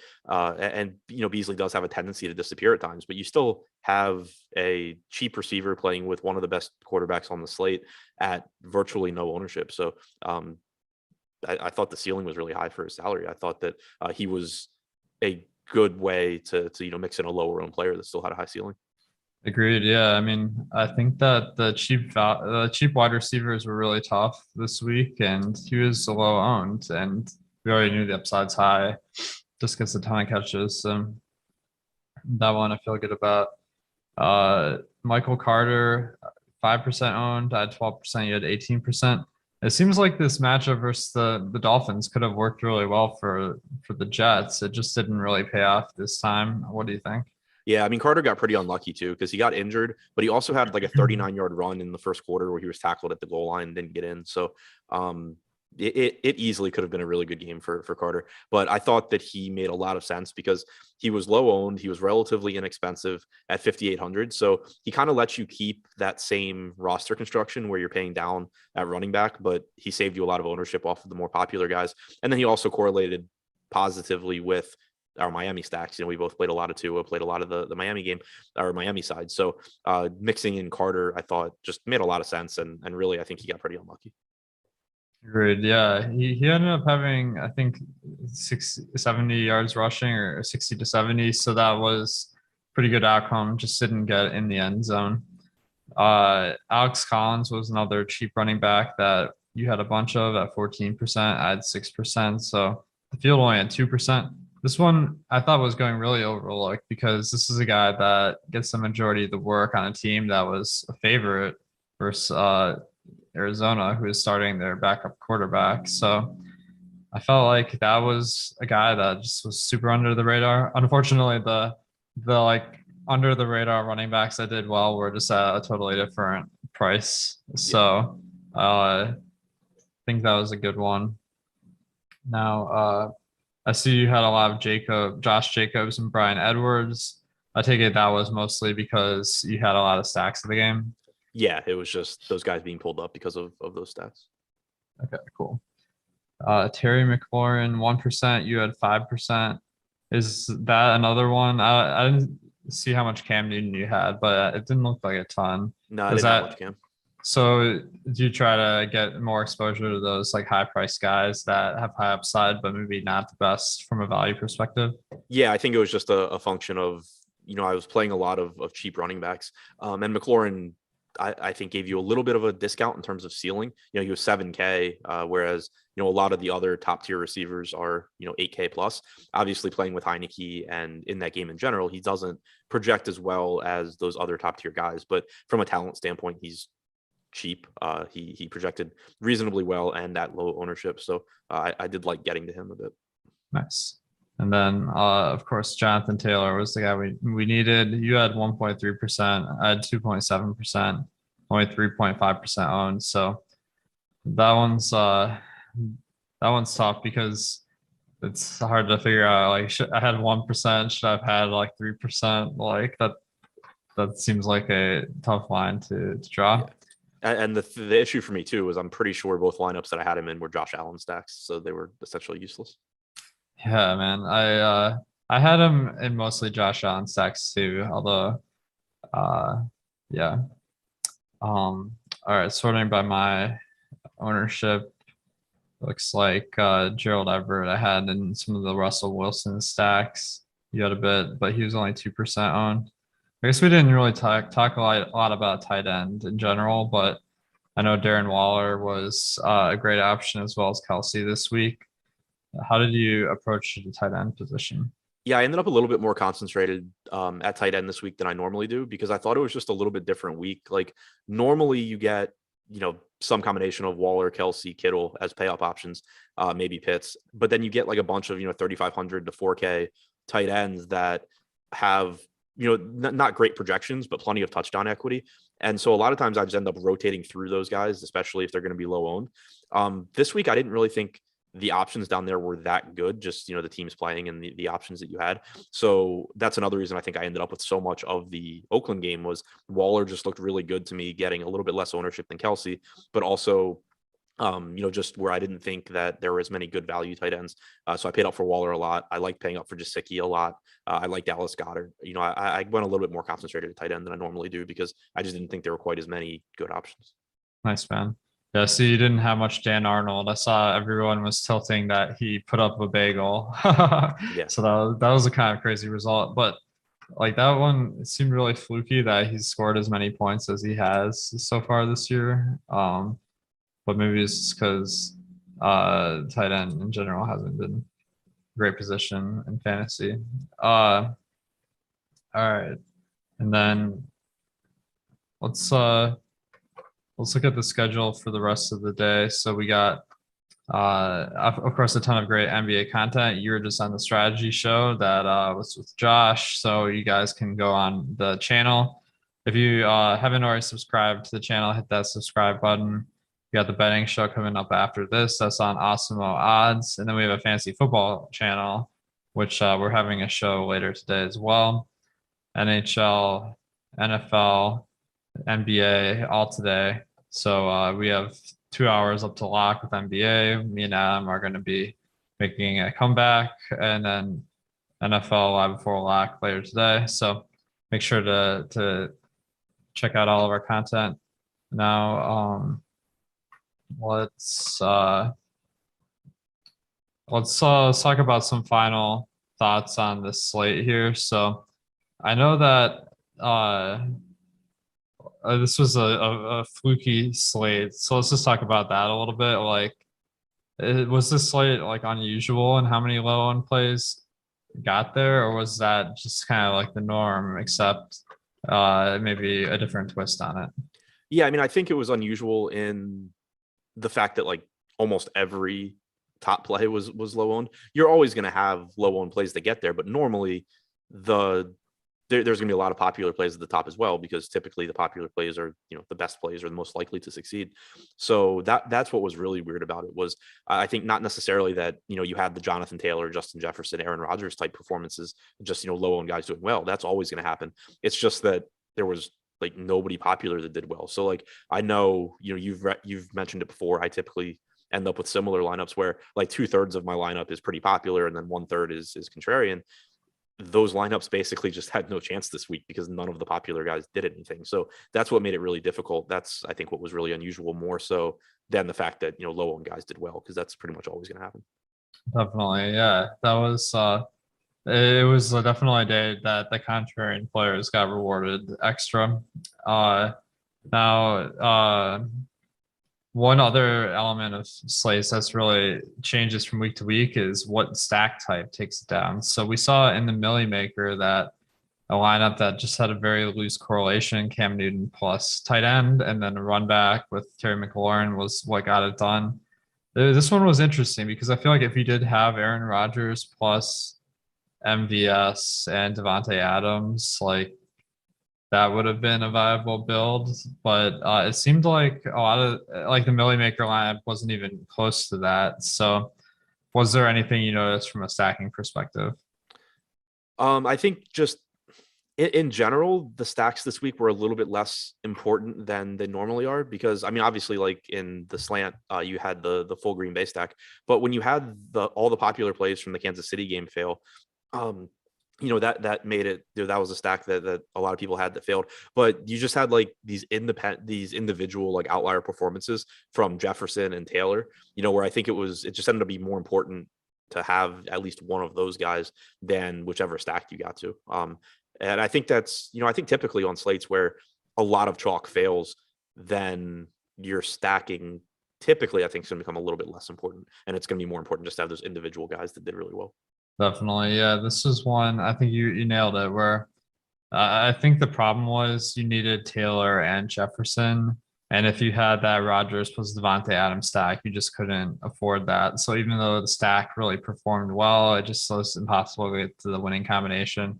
Beasley does have a tendency to disappear at times, but you still have a cheap receiver playing with one of the best quarterbacks on the slate at virtually no ownership. So I thought the ceiling was really high for his salary. I thought that he was a good way to mix in a lower owned player that still had a high ceiling. Agreed. Yeah, I mean, I think that the cheap wide receivers were really tough this week, and he was low owned, and we already knew the upside's high, just gets a ton of catches. So that one I feel good about. Michael Carter, 5% owned. I had 12%. You had 18%. It seems like this matchup versus the Dolphins could have worked really well for the Jets. It just didn't really pay off this time. What do you think? Yeah, I mean Carter got pretty unlucky too because he got injured, but he also had like a 39-yard run in the first quarter where he was tackled at the goal line and didn't get in. So it easily could have been a really good game for Carter. But I thought that he made a lot of sense because he was low owned, he was relatively inexpensive at 5,800. So he kind of lets you keep that same roster construction where you're paying down at running back, but he saved you a lot of ownership off of the more popular guys. And then he also correlated positively with our Miami stacks. We both played a lot of Tua, played a lot of the Miami game, or Miami side. So mixing in Carter, I thought just made a lot of sense. And really, I think he got pretty unlucky. Agreed. Yeah. He ended up having, I think, 70 yards rushing or 60 to 70. So that was pretty good outcome. Just didn't get in the end zone. Alex Collins was another cheap running back that you had a bunch of at 14%, I had 6%. So the field only had 2%. This one I thought was going really overlooked because this is a guy that gets the majority of the work on a team that was a favorite versus Arizona, who is starting their backup quarterback. So I felt like that was a guy that just was super under the radar. Unfortunately, the like under the radar running backs that did well were just at a totally different price. So I think that was a good one. Now, I see you had a lot of Josh Jacobs and Brian Edwards. I take it that was mostly because you had a lot of stacks of the game. Yeah, it was just those guys being pulled up because of those stats. Okay, cool. Terry McLaurin, 1%. You had 5%. Is that another one? I didn't see how much Cam Newton you had, but it didn't look like a ton. No, I didn't have much Cam. So do you try to get more exposure to those like high price guys that have high upside, but maybe not the best from a value perspective? Yeah, I think it was just a function of, I was playing a lot of cheap running backs. And McLaurin, I think gave you a little bit of a discount in terms of ceiling. He was 7K, whereas, a lot of the other top tier receivers are, 8K plus. Obviously playing with Heineke and in that game in general, he doesn't project as well as those other top tier guys. But from a talent standpoint, he's cheap. He projected reasonably well and at low ownership. So I did like getting to him a bit. Nice. And then, of course, Jonathan Taylor was the guy we needed. You had 1.3%. I had 2.7%, only 3.5% owned. So that one's tough because it's hard to figure out. Like, I had 1%. Should I've had like 3%? Like that seems like a tough line to draw. Yeah. And the issue for me too was I'm pretty sure both lineups that I had him in were Josh Allen stacks, so they were essentially useless. Yeah, man. I had him in mostly Josh Allen stacks too, although yeah. All right, sorting by my ownership, looks like Gerald Everett I had in some of the Russell Wilson stacks. You had a bit, but he was only 2% owned. I guess we didn't really talk a lot about tight end in general, but I know Darren Waller was a great option as well as Kelsey this week. How did you approach the tight end position? Yeah, I ended up a little bit more concentrated at tight end this week than I normally do because I thought it was just a little bit different week. Like normally you get, some combination of Waller, Kelsey, Kittle as pay up options, maybe Pitts, but then you get like a bunch of, 3,500 to 4K tight ends that have, not great projections, but plenty of touchdown equity. And so a lot of times I just end up rotating through those guys, especially if they're going to be low owned. This week, I didn't really think the options down there were that good, just, the teams playing and the options that you had. So that's another reason I think I ended up with so much of the Oakland game was Waller just looked really good to me, getting a little bit less ownership than Kelsey, but also just where I didn't think that there were as many good value tight ends. So I paid up for Waller a lot. I like paying up for Gesicki a lot. I like Dallas Goedert. I went a little bit more concentrated at tight end than I normally do because I just didn't think there were quite as many good options. Nice, man. Yeah, so you didn't have much Dan Arnold. I saw everyone was tilting that he put up a bagel. Yeah. So that was a kind of crazy result. But like that one, it seemed really fluky that he's scored as many points as he has so far this year. But maybe it's just because tight end in general hasn't been a great position in fantasy. All right. And then let's look at the schedule for the rest of the day. So we got Of course, a ton of great NBA content. You were just on the strategy show that was with Josh, so you guys can go on the channel. If you haven't already subscribed to the channel, hit that subscribe button. We got the betting show coming up after this. That's on Awesemo Odds, and then we have a fantasy football channel, which we're having a show later today as well. NHL, NFL, NBA, all today. So we have 2 hours up to lock with NBA. Me and Adam are going to be making a comeback, and then NFL live before lock later today. So make sure to check out all of our content. Now, let's talk about some final thoughts on this slate here. So I know that this was a fluky slate, so let's just talk about that a little bit. Like, was this slate like unusual, and how many low end plays got there, or was that just kind of like the norm, except maybe a different twist on it? Yeah, I mean, I think it was unusual in the fact that like almost every top play was low owned. You're always going to have low owned plays that get there, but normally there's going to be a lot of popular plays at the top as well, because typically the popular plays are, the best plays are the most likely to succeed. So that's what was really weird about it. Was I think not necessarily that, you had the Jonathan Taylor, Justin Jefferson, Aaron Rodgers type performances, just, low owned guys doing well. That's always going to happen. It's just that there was like nobody popular that did well. So like, I know, you've mentioned it before. I typically end up with similar lineups where like 2/3 of my lineup is pretty popular, and then 1/3 is contrarian. Those lineups basically just had no chance this week because none of the popular guys did anything. So that's what made it really difficult. That's, I think, what was really unusual, more so than the fact that, low owned guys did well, because that's pretty much always going to happen. Definitely, yeah. That was it was definitely a day that the contrarian players got rewarded extra. Now, one other element of slates that's really changes from week to week is what stack type takes it down. So we saw in the Millie Maker that a lineup that just had a very loose correlation, Cam Newton plus tight end, and then a run back with Terry McLaurin was what got it done. This one was interesting because I feel like if you did have Aaron Rodgers plus MVS and Devontae Adams, like that would have been a viable build. But it seemed like a lot of like the Millie Maker lineup wasn't even close to that. So was there anything you noticed from a stacking perspective? I think just in general, the stacks this week were a little bit less important than they normally are, because I mean, obviously, like in the slant, you had the full Green Bay stack, but when you had all the popular plays from the Kansas City game fail, that made it, that was a stack that a lot of people had that failed. But you just had like these individual like outlier performances from Jefferson and Taylor, where I think it just ended up being more important to have at least one of those guys than whichever stack you got to. And I think that's, I think typically on slates where a lot of chalk fails, then you're stacking typically, I think, it's going to become a little bit less important, and it's going to be more important just to have those individual guys that did really well. Definitely. Yeah, this is one, I think you nailed it, where I think the problem was you needed Taylor and Jefferson. And if you had that Rodgers plus Devontae Adams stack, you just couldn't afford that. So even though the stack really performed well, it just was impossible to get to the winning combination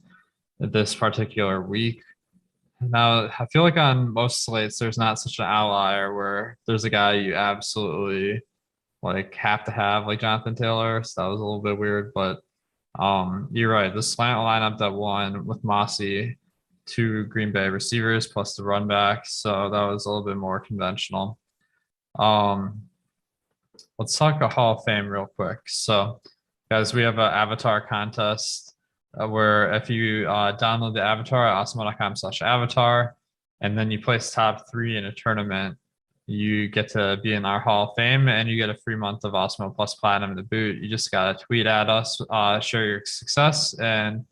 this particular week. Now, I feel like on most slates, there's not such an outlier where there's a guy you absolutely like have to have, like Jonathan Taylor. So that was a little bit weird, but you're right. The slant lineup that won with Mossy, two Green Bay receivers plus the run back. So that was a little bit more conventional. Let's talk a Hall of Fame real quick. So, guys, we have an avatar contest where if you download the avatar at awesemo.com/avatar, and then you place top 3 in a tournament, you get to be in our Hall of Fame, and you get a free month of Awesemo Plus Platinum to boot. You just got to tweet at us, share your success, and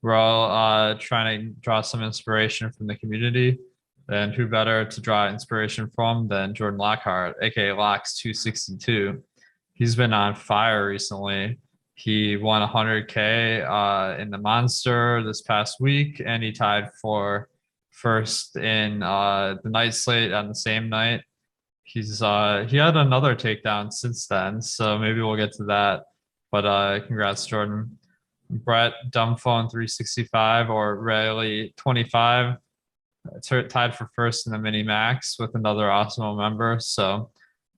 we're all trying to draw some inspiration from the community. And who better to draw inspiration from than Jordan Lockhart, aka Locks262. He's been on fire recently. He won 100K in the Monster this past week, and he tied for first in the night slate on the same night. he had another takedown since then, so maybe we'll get to that. But congrats, Jordan. Brett Dumbphone 365 or Rayleigh 25 tied for first in the mini max with another Awesemo member. So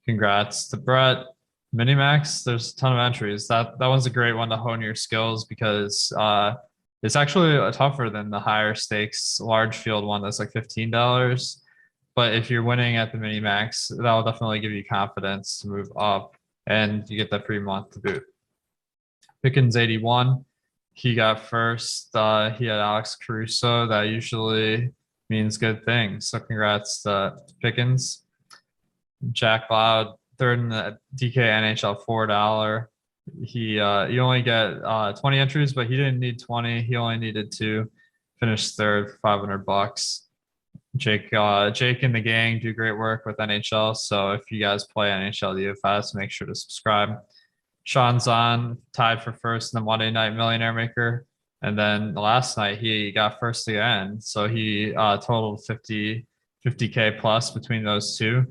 congrats to Brett. Mini max, there's a ton of entries. That one's a great one to hone your skills because it's actually tougher than the higher stakes large field one that's like $15. But if you're winning at the mini max, that'll definitely give you confidence to move up, and you get that free month to boot. Pickens 81, he got first. He had Alex Caruso. That usually means good things. So congrats to Pickens. Jack Loud, third in the DK NHL $4. He only get 20 entries, but he didn't need 20. He only needed 2. Finished third for $500. Jake in the gang do great work with NHL. So if you guys play NHL DFS, make sure to subscribe. Sean Zahn tied for first in the Monday Night Millionaire Maker. And then last night he got first again. So he totaled 50K plus between those two.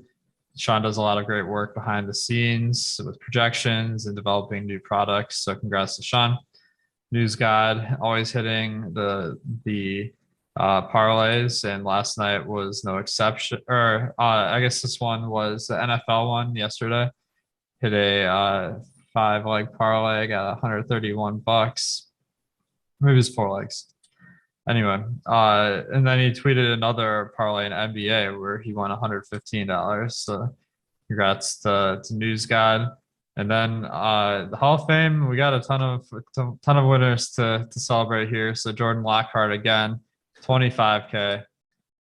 Sean does a lot of great work behind the scenes with projections and developing new products. So congrats to Sean. News God always hitting the parlays, and last night was no exception. Or I guess this one was the NFL one yesterday. Hit a 5-leg parlay, got $131. Maybe it was 4 legs. Anyway, and then he tweeted another parlay in NBA where he won $115. So congrats to News God. And then the Hall of Fame, we got a ton of winners to celebrate here. So Jordan Lockhart again, 25K.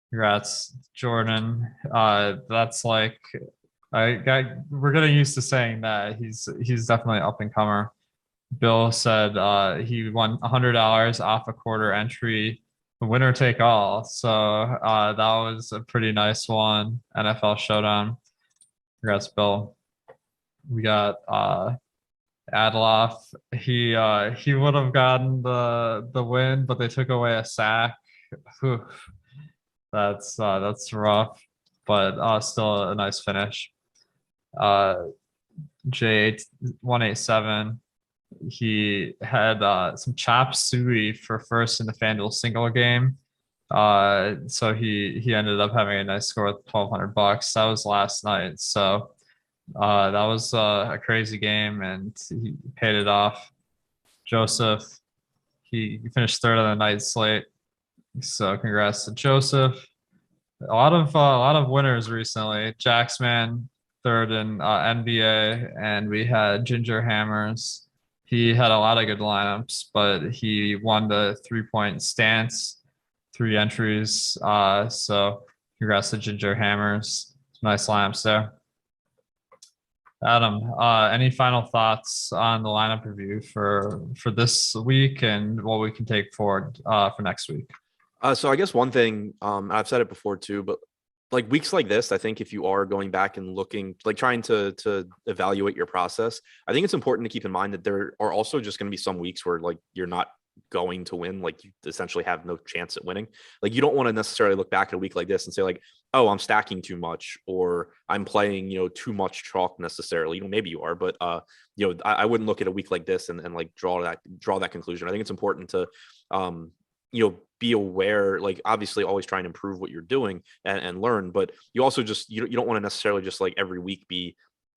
Congrats, Jordan. That's like we're getting used to saying that he's definitely up and comer. Bill said he won $100 off a quarter entry, winner take all. So that was a pretty nice one. NFL Showdown. Congrats, Bill. We got Adloff. He would have gotten the win, but they took away a sack. Whew. That's rough, but still a nice finish. J187. He had some chop suey for first in the FanDuel single game. So he ended up having a nice score with $1,200. That was last night. So that was a crazy game, and he paid it off. Joseph, he finished third on the night slate. So congrats to Joseph. A lot of winners recently. Jacksman third in NBA, and we had Ginger Hammers. He had a lot of good lineups, but he won the 3-point stance, 3 entries. So congrats to Ginger Hammers. Nice lineups there. Adam, any final thoughts on the lineup review for this week and what we can take forward for next week? So I guess one thing, I've said it before too, but like weeks like this, I think if you are going back and looking, like trying to evaluate your process, I think it's important to keep in mind that there are also just going to be some weeks where like you're not going to win, like you essentially have no chance at winning. Like you don't want to necessarily look back at a week like this and say like, oh, I'm stacking too much, or I'm playing, too much chalk necessarily. Maybe you are, but I wouldn't look at a week like this and like draw that conclusion. I think it's important to be aware, like obviously always try and improve what you're doing and learn, but you also just you don't want to necessarily just like every week be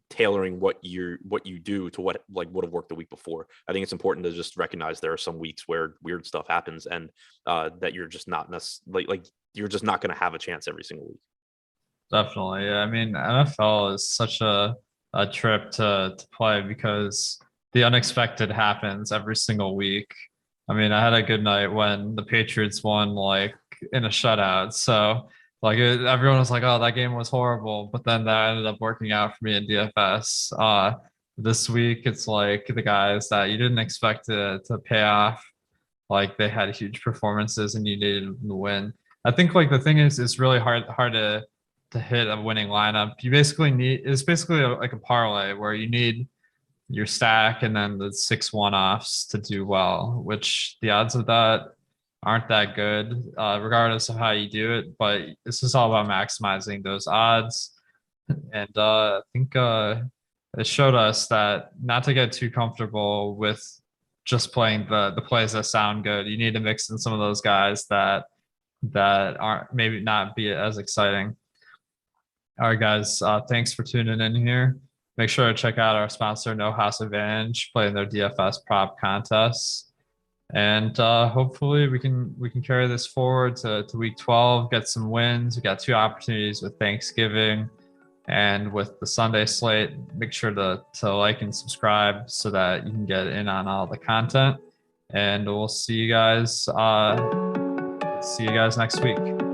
tailoring what you do to what like would have worked the week before. I think it's important to just recognize there are some weeks where weird stuff happens, and that you're just not like you're just not going to have a chance every single week. Definitely. Yeah. I mean, NFL is such a trip to play because the unexpected happens every single week. I mean, I had a good night when the Patriots won like in a shutout. So like everyone was like, "Oh, that game was horrible," but then that ended up working out for me in DFS. This week, it's like the guys that you didn't expect to pay off, like they had huge performances and you needed them to win. I think like the thing is, it's really hard to hit a winning lineup. You basically it's basically like a parlay where you need your stack and then the 6 one-offs to do well, which the odds of that aren't that good, regardless of how you do it. But this is all about maximizing those odds. And I think it showed us that not to get too comfortable with just playing the plays that sound good. You need to mix in some of those guys that aren't maybe not be as exciting. All right, guys. Thanks for tuning in here. Make sure to check out our sponsor, No House Advantage, playing their DFS prop contests. And hopefully we can carry this forward to week 12, get some wins. We got 2 opportunities with Thanksgiving and with the Sunday slate. Make sure to like and subscribe so that you can get in on all the content. And we'll see you guys next week.